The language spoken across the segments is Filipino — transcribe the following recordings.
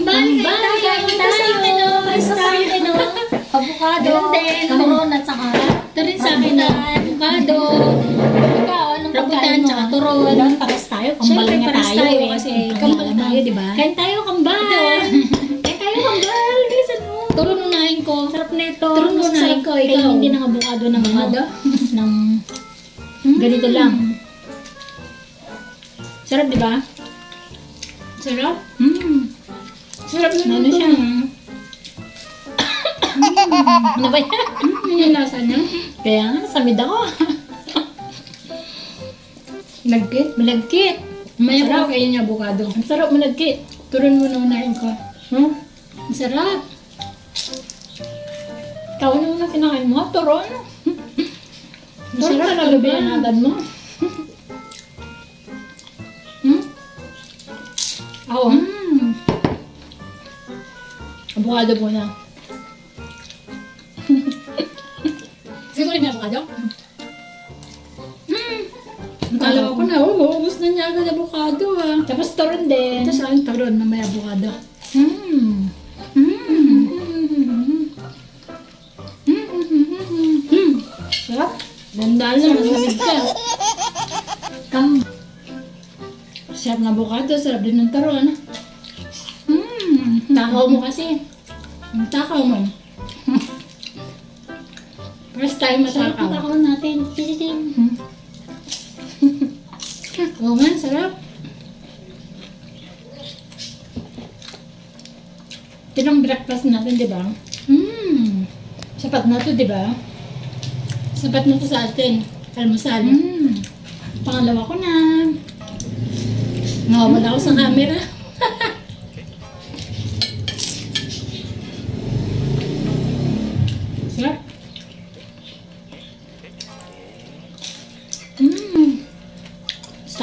Kambal, kain tayo. Sa akin, avocado, karon at saka. Ito rin sa akin, avocado. Ikaw, anong rambutan, tsaka turon. Pares tayo, kambal nga tayo. Kasi kambal tayo, di ba? Kain tayo, kambal. Kain tayo, kambal. Bilisan mo. Turon unahin ko. Sarap na ito. Turon unahin ko. Ikaw, hindi ng avocado ng ganito lang. Sarap, di ba? Sarap? Sarap na ano siya. Ano ba yan? Yung lasa niya? Kaya nga, nasamid ako. Malagkit? Malagkit. Maya ko kayo niya avocado. Ang sarap malagkit. Turon mo na unahin ko. Ang sarap. Ikaw na muna kinakain mo. Turon. Ang sarap na gabi ang agad mo. Ako. Avocado muna. Siguro yung avocado? Nakalawa ko na, ubus na niya agad avocado Tapos turon din. Tapos ang turon na may avocado. Sarap. Dandaan lang, masamig ka. Sarap na avocado, sarap din ng turon. Takaw mo kasi. Takaw mo. First time matakaw. Sarap takaw natin. Oo nga, sarap. Tinang breakfast natin, di ba? Sapat na to, di ba? Sapat na to sa atin. Almusal. Pangalawa ko na. Nawawala ako sa camera. Sarap.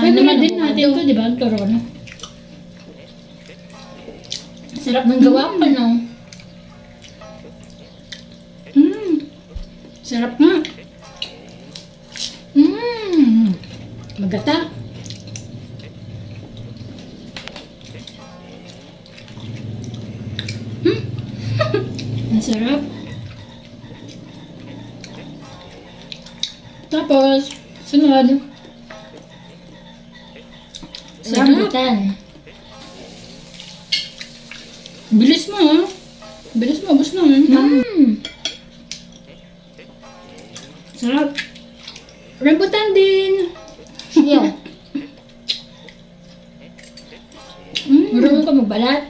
Pwede naman din natin ito, di ba? Ang turon. Sarap ng gawa pa, no? Sarap nga. Magata. Ang sarap. Tapos, sunod. Rambutan. Bilis mo, Bilis mo, bus na. Sarap. Rambutan din. Yeah. Marunong ka magbalat.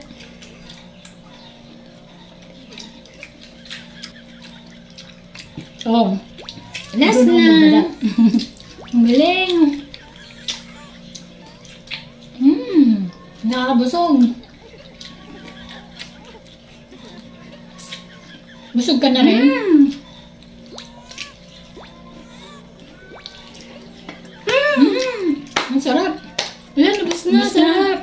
Oh. Last na. Ang galing. Nakakabusog. Busog ka na rin? Ang sarap. Ayan, labas na. Sarap.